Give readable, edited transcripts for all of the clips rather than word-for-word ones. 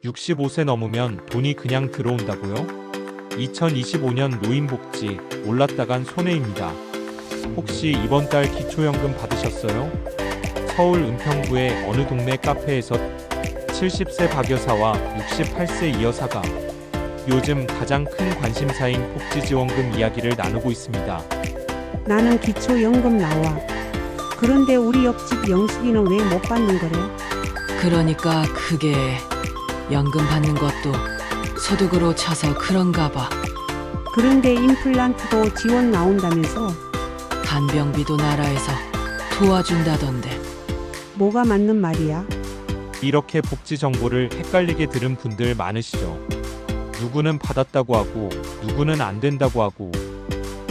65세 넘으면 돈이 그냥 들어온다고요? 2025년 노인복지 올랐다간 손해입니다. 혹시 이번 달 기초연금 받으셨어요? 서울 은평구의 어느 동네 카페에서 70세 박 여사와 68세 이 여사가 요즘 가장 큰 관심사인 복지지원금 이야기를 나누고 있습니다. 나는 기초연금 나와. 그런데 우리 옆집 영숙이는 왜 못 받는 거래? 그러니까 그게 연금 받는 것도 소득으로 쳐서 그런가 봐. 그런데 임플란트도 지원 나온다면서? 간병비도 나라에서 도와준다던데. 뭐가 맞는 말이야? 이렇게 복지 정보를 헷갈리게 들은 분들 많으시죠? 누구는 받았다고 하고 누구는 안 된다고 하고.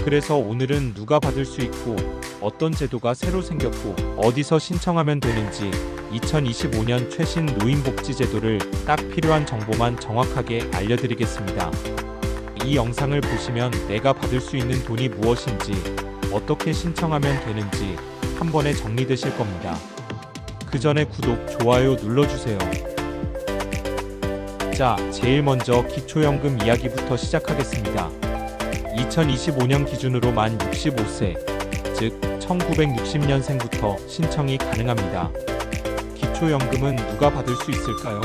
그래서 오늘은 누가 받을 수 있고 어떤 제도가 새로 생겼고 어디서 신청하면 되는지 2025년 최신 노인복지 제도를 딱 필요한 정보만 정확하게 알려드리겠습니다. 이 영상을 보시면 내가 받을 수 있는 돈이 무엇인지 어떻게 신청하면 되는지 한 번에 정리되실 겁니다. 그 전에 구독, 좋아요 눌러주세요. 자, 제일 먼저 기초연금 이야기부터 시작하겠습니다. 2025년 기준으로 만 65세, 즉 1960년생부터 신청이 가능합니다. 기초연금은 누가 받을 수 있을까요?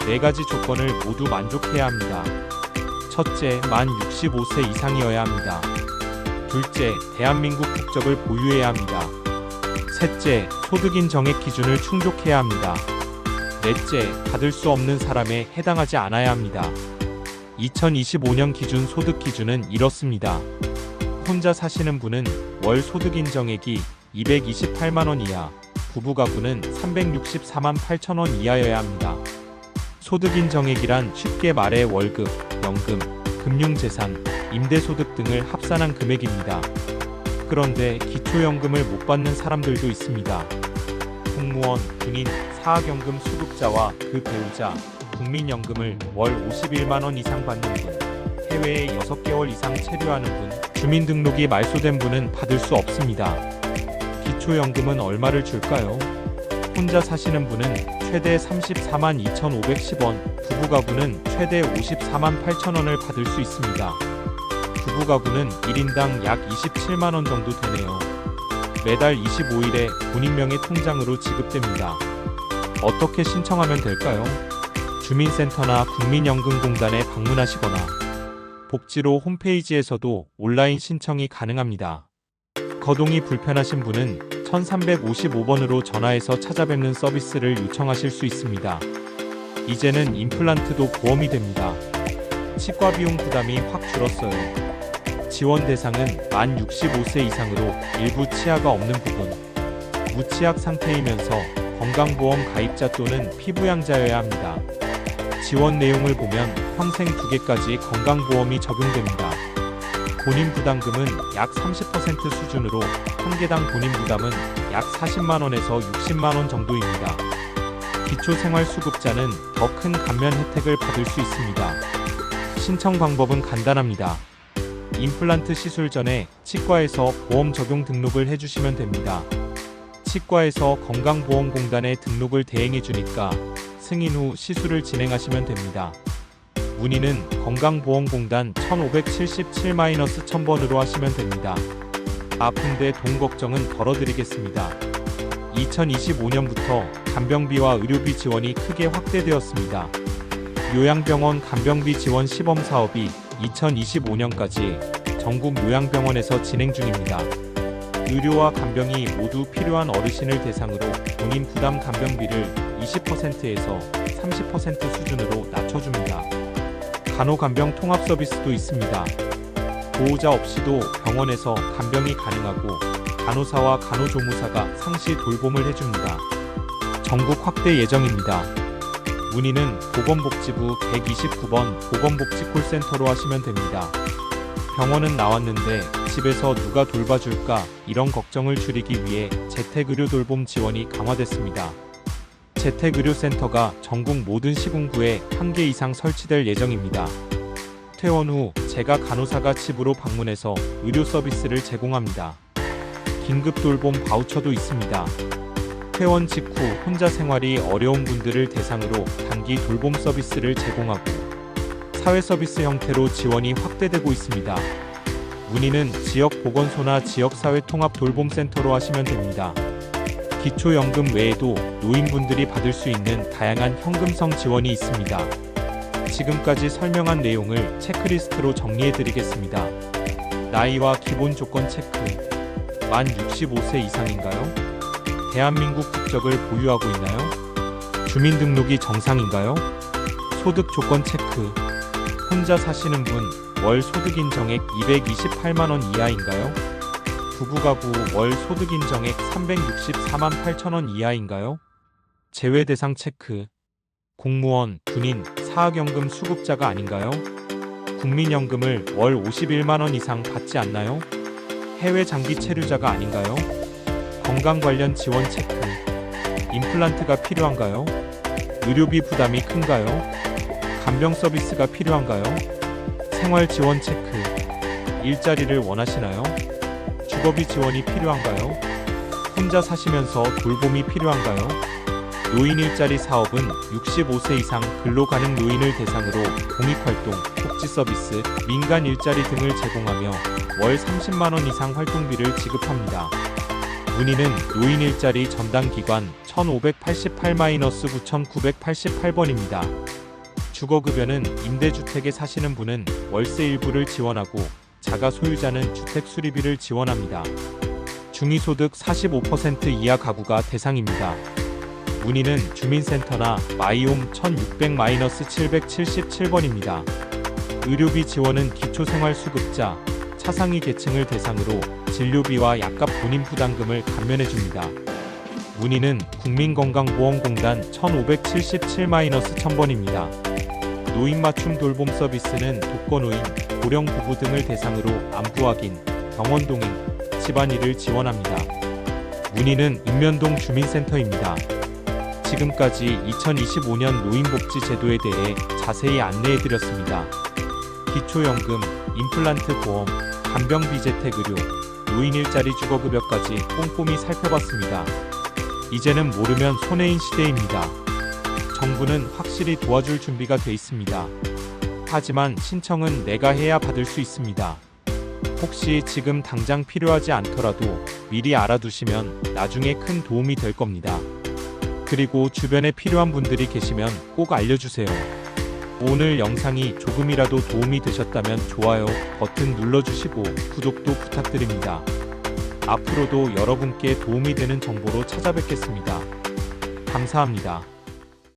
4가지 조건을 모두 만족해야 합니다. 첫째, 만 65세 이상이어야 합니다. 둘째, 대한민국 국적을 보유해야 합니다. 셋째, 소득인 정액 기준을 충족해야 합니다. 넷째, 받을 수 없는 사람에 해당하지 않아야 합니다. 2025년 기준 소득 기준은 이렇습니다. 혼자 사시는 분은 월 소득 인정액이 228만 원 이하, 부부 가구는 364만 8천 원 이하여야 합니다. 소득 인정액이란 쉽게 말해 월급, 연금, 금융재산, 임대소득 등을 합산한 금액입니다. 그런데 기초연금을 못 받는 사람들도 있습니다. 공무원, 군인, 사학연금 수급자와 그 배우자, 국민연금을 월 51만 원 이상 받는 분, 해외에 6개월 이상 체류하는 분, 주민등록이 말소된 분은 받을 수 없습니다. 기초연금은 얼마를 줄까요? 혼자 사시는 분은 최대 34만 2,510원, 부부가구는 최대 54만 8천 원을 받을 수 있습니다. 부부가구는 1인당 약 27만 원 정도 되네요. 매달 25일에 본인 명의 통장으로 지급됩니다. 어떻게 신청하면 될까요? 주민센터나 국민연금공단에 방문하시거나 복지로 홈페이지에서도 온라인 신청이 가능합니다. 거동이 불편하신 분은 1355번으로 전화해서 찾아뵙는 서비스를 요청하실 수 있습니다. 이제는 임플란트도 보험이 됩니다. 치과 비용 부담이 확 줄었어요. 지원 대상은 만 65세 이상으로 일부 치아가 없는 부분, 무치약 상태이면서 건강보험 가입자 또는 피부양자여야 합니다. 지원 내용을 보면 평생 2개까지 건강보험이 적용됩니다. 본인 부담금은 약 30% 수준으로 한 개당 본인 부담은 약 40만 원에서 60만 원 정도입니다. 기초생활수급자는 더 큰 감면 혜택을 받을 수 있습니다. 신청 방법은 간단합니다. 임플란트 시술 전에 치과에서 보험 적용 등록을 해주시면 됩니다. 치과에서 건강보험공단에 등록을 대행해주니까 승인 후 시술을 진행하시면 됩니다. 문의는 건강보험공단 1577-1000번으로 하시면 됩니다. 아픈데 돈 걱정은 덜어드리겠습니다. 2025년부터 간병비와 의료비 지원이 크게 확대되었습니다. 요양병원 간병비 지원 시범 사업이 2025년까지 전국 요양병원에서 진행 중입니다. 의료와 간병이 모두 필요한 어르신을 대상으로 본인 부담 간병비를 20%에서 30% 수준으로 낮춰줍니다. 간호간병 통합 서비스도 있습니다. 보호자 없이도 병원에서 간병이 가능하고 간호사와 간호조무사가 상시 돌봄을 해줍니다. 전국 확대 예정입니다. 문의는 보건복지부 129번 보건복지 콜센터로 하시면 됩니다. 병원은 나왔는데 집에서 누가 돌봐줄까 이런 걱정을 줄이기 위해 재택의료 돌봄 지원이 강화됐습니다. 재택의료센터가 전국 모든 시군구에 1개 이상 설치될 예정입니다. 퇴원 후 제가 간호사가 집으로 방문해서 의료 서비스를 제공합니다. 긴급 돌봄 바우처도 있습니다. 퇴원 직후 혼자 생활이 어려운 분들을 대상으로 단기 돌봄 서비스를 제공하고 사회 서비스 형태로 지원이 확대되고 있습니다. 문의는 지역보건소나 지역사회통합돌봄센터로 하시면 됩니다. 기초연금 외에도 노인분들이 받을 수 있는 다양한 현금성 지원이 있습니다. 지금까지 설명한 내용을 체크리스트로 정리해드리겠습니다. 나이와 기본 조건 체크. 만 65세 이상인가요? 대한민국 국적을 보유하고 있나요? 주민등록이 정상인가요? 소득 조건 체크. 혼자 사시는 분, 월 소득 인정액 228만원 이하인가요? 부부가구 월 소득 인정액 364만 8천원 이하인가요? 제외 대상 체크. 공무원, 군인, 사학연금 수급자가 아닌가요? 국민연금을 월 51만원 이상 받지 않나요? 해외 장기 체류자가 아닌가요? 건강 관련 지원 체크. 임플란트가 필요한가요? 의료비 부담이 큰가요? 간병 서비스가 필요한가요? 생활 지원 체크. 일자리를 원하시나요? 주거비 지원이 필요한가요? 혼자 사시면서 돌봄이 필요한가요? 노인 일자리 사업은 65세 이상 근로 가능 노인을 대상으로 공익활동, 복지 서비스, 민간 일자리 등을 제공하며 월 30만원 이상 활동비를 지급합니다. 문의는 노인 일자리 전담 기관 1588-9988번입니다. 주거급여는 임대주택에 사시는 분은 월세 일부를 지원하고 자가 소유자는 주택 수리비를 지원합니다. 중위소득 45% 이하 가구가 대상입니다. 문의는 주민센터나 마이홈 1600-777번입니다. 의료비 지원은 기초생활수급자, 차상위 계층을 대상으로 진료비와 약값 본인 부담금을 감면해줍니다. 문의는 국민건강보험공단 1577-1000번입니다. 노인 맞춤 돌봄 서비스는 독거노인, 고령 부부 등을 대상으로 안부 확인, 병원 동행, 집안일을 지원합니다. 문의는 읍면동 주민센터입니다. 지금까지 2025년 노인복지 제도에 대해 자세히 안내해드렸습니다. 기초연금, 임플란트 보험, 간병비 재택의료, 노인 일자리 주거급여까지 꼼꼼히 살펴봤습니다. 이제는 모르면 손해인 시대입니다. 정부는 확실히 도와줄 준비가 돼 있습니다. 하지만 신청은 내가 해야 받을 수 있습니다. 혹시 지금 당장 필요하지 않더라도 미리 알아두시면 나중에 큰 도움이 될 겁니다. 그리고 주변에 필요한 분들이 계시면 꼭 알려주세요. 오늘 영상이 조금이라도 도움이 되셨다면 좋아요 버튼 눌러주시고 구독도 부탁드립니다. 앞으로도 여러분께 도움이 되는 정보로 찾아뵙겠습니다. 감사합니다.